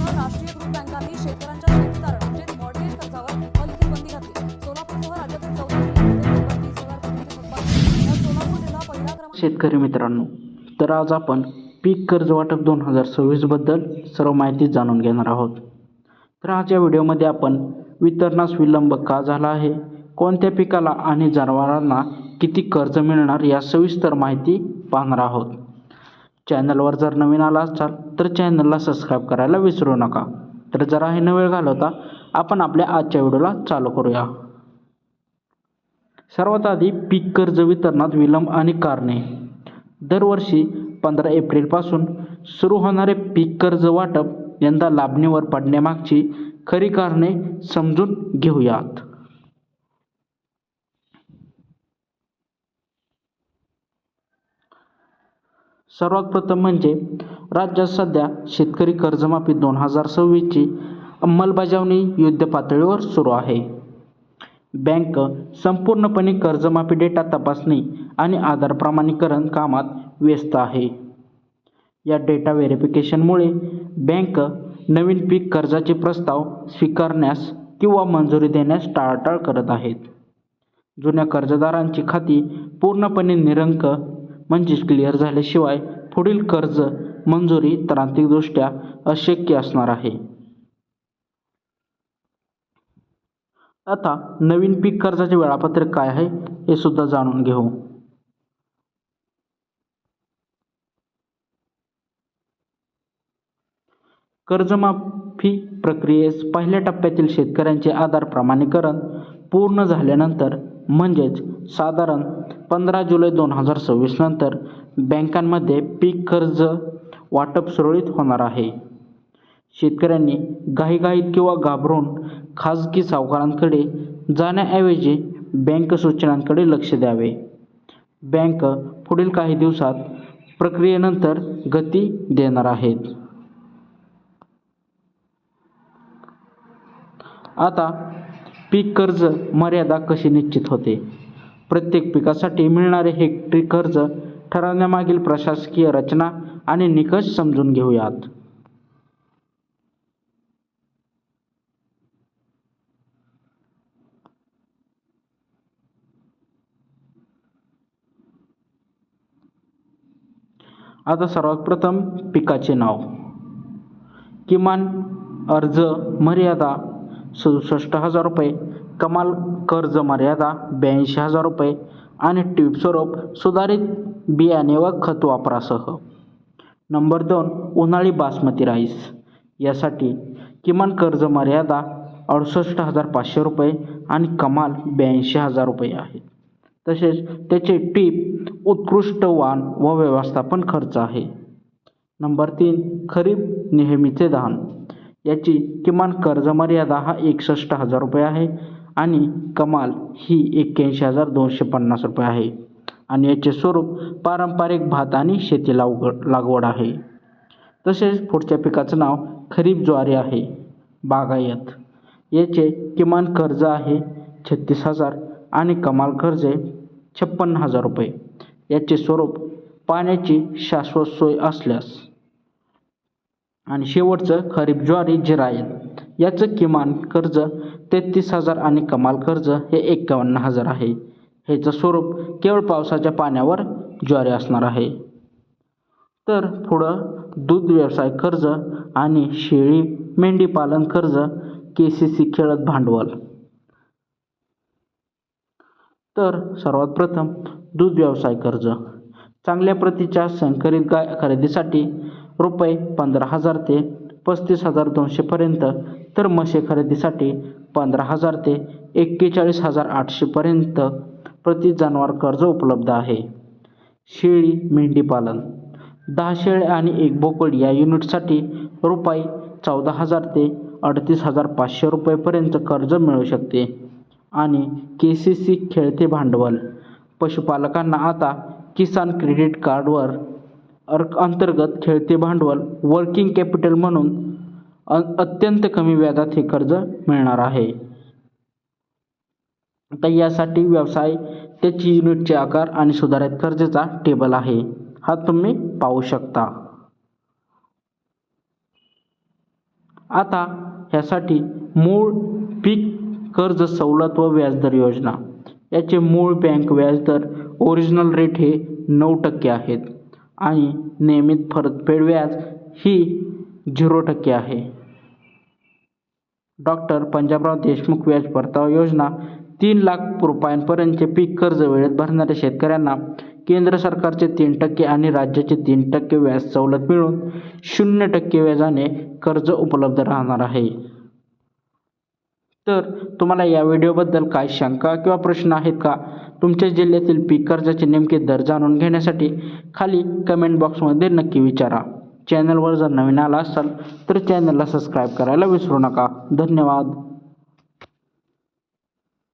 सोलापूरसह राष्ट्रीय कृत बँकांनी शेतकऱ्यांच्या शेतीतारण म्हणजे मॉर्गेज कर्जावर अलिखित बंदी घातली. सोलापूरसह राज्यातील 14 जिल्ह्यांमध्ये 30,000 कोटींची थकबाकी. यात सोलापूर जिल्हा पहिला क्रमांक. शेतकरी मित्रांनो, तर आज आपण पीक कर्ज वाटप 2026 बद्दल सर्व माहिती जाणून घेणार आहोत. तर आज या व्हिडिओमध्ये आपण वितरणास विलंब का झाला आहे, कोणत्या पिकाला आणि जनावरांना किती कर्ज मिळणार या सविस्तर माहिती पाहणार आहोत. चॅनलवर जर नवीन आला असाल तर चॅनलला सबस्क्राईब करायला विसरू नका. तर जराही न वेळ घालवता आपण आपल्या आजच्या व्हिडिओला चालू करूया. सर्वात आधी पीक कर्ज वितरणात विलंब आणि कारणे. दरवर्षी 15 एप्रिलपासून सुरू होणारे पीक कर्ज वाटप यंदा लांबणीवर पडण्यामागची खरी कारणे समजून घेऊयात. सर्वात प्रथम म्हणजे राज्यात सध्या शेतकरी कर्जमाफी 2026ची अंमलबजावणी युद्धपातळीवर सुरू आहे. बँक संपूर्णपणे कर्जमाफी डेटा तपासणी आणि आधार प्रमाणीकरण कामात व्यस्त आहे. या डेटा व्हेरिफिकेशनमुळे बँक नवीन पीक कर्जाचे प्रस्ताव स्वीकारण्यास किंवा मंजुरी देण्यास टाळाटाळ करत आहेत. जुन्या कर्जदारांची खाती पूर्णपणे निरंक म्हणजेच क्लिअर झाल्याशिवाय पुढील कर्ज मंजुरी तांत्रिकदृष्ट्या अशक्य असणार आहे. आता नवीन पीक कर्जाचे वेळापत्रक काय आहे हे सुद्धा जाणून घेऊ. कर्जमाफी प्रक्रियेस पहिल्या टप्प्यातील शेतकऱ्यांचे आधार प्रमाणीकरण पूर्ण झाल्यानंतर म्हणजेच साधारण 15 जुलै 2026 नंतर बँकांमध्ये पीक कर्ज वाटप सुरळीत होणार आहे. शेतकऱ्यांनी घाईघाईत किंवा घाबरून खाजगी सावकारांकडे जाण्याऐवजी बँक सूचनांकडे लक्ष द्यावे. बँक पुढील काही दिवसात प्रक्रियेनंतर गती देणार आहेत. आता पीक कर्ज मर्यादा कशी निश्चित होते. प्रत्येक पिकासाठी मिळणारे हेक्टरी कर्ज ठरवण्यामागील प्रशासकीय रचना आणि निकष समजून घेऊयात. आता सर्वात प्रथम पिकाचे नाव. किमान अर्ज मर्यादा 67,000 रुपये, कमाल कर्ज मर्यादा 82,000 रुपये आणि टीप स्वरूप सुधारित बियाणे व खत वापरासह. नंबर 2 उन्हाळी बासमती राईस. यासाठी किमान कर्ज मर्यादा 68,500 रुपये आणि कमाल 82,000 रुपये आहे. तसेच त्याचे टीप उत्कृष्ट वाण व व्यवस्थापन खर्च आहे. नंबर 3 खरीप नेहमीचे धान. याची किमान कर्ज मर्यादा हा 61,000 रुपये आहे आणि कमाल ही 81,250 रुपये आहे आणि याचे स्वरूप पारंपरिक भात आणि शेती लागवड आहे. तसेच पुढच्या पिकाचं नाव खरीप ज्वारी आहे. बागायत. याचे किमान कर्ज आहे 36,000 आणि कमाल कर्ज 56,000 रुपये. याचे स्वरूप पाण्याची शाश्वत सोय असल्यास. आणि शेवटचं खरीप ज्वारी जिरायत. याचं किमान कर्ज 33,000 आणि कमाल कर्ज हे 51,000 आहे. ह्याचं स्वरूप केवळ पावसाच्या पाण्यावर ज्वारी असणार आहे. तर पुढं दूध व्यवसाय कर्ज आणि शेळी मेंढी पालन कर्ज KCC खेळत भांडवल. तर सर्वात प्रथम दूध व्यवसाय कर्ज. चांगल्या प्रतीच्या संकरित गाय खरेदीसाठी रुपये 15,000 ते 35,200 पर्यंत, तर म्हशी खरेदीसाठी 15,000 ते 41,800 पर्यंत प्रति जनावर कर्ज उपलब्ध आहे. शेळी मेंढी पालन. 10 शेळ्या आणि 1 बोकड या युनिटसाठी रुपये 14,000 ते 38,500 रुपयेपर्यंत कर्ज मिळू शकते. आणि KCC खेळते भांडवल. पशुपालकांना आता किसान क्रेडिट कार्डवर अंतर्गत खेळते भांडवल वर्किंग कॅपिटल म्हणून अत्यंत कमी व्याजात हे कर्ज मिळणार आहे. आता यासाठी व्यवसाय त्याची युनिटचे आकार आणि सुधारित कर्जाचा टेबल आहे, हा तुम्ही पाहू शकता. आता ह्यासाठी मूळ पीक कर्ज सवलत व व्याजदर योजना, याचे मूळ बँक व्याजदर ओरिजिनल रेट हे 9% आहेत आणि नियमित परतफेड व्याज ही 0% आहे. डॉक्टर पंजाबराव देशमुख व्याज परतावा योजना 3 लाख रुपयांपर्यंतचे पीक कर्ज वेळेत भरणाऱ्या शेतकऱ्यांना केंद्र सरकारचे 3% आणि राज्याचे 3% व्याज सवलत मिळून 0% व्याजाने कर्ज उपलब्ध राहणार आहे. तर तुम्हाला या व्हिडिओबद्दल काय शंका किंवा प्रश्न आहेत का? तुमच्या जिल्ह्यातील पीक कर्जाचे नेमके दर जाणून घेण्यासाठी खाली कमेंट बॉक्समध्ये नक्की विचारा. चॅनलवर जर नवीन आला असाल तर चॅनलला सबस्क्राईब करायला विसरू नका. धन्यवाद.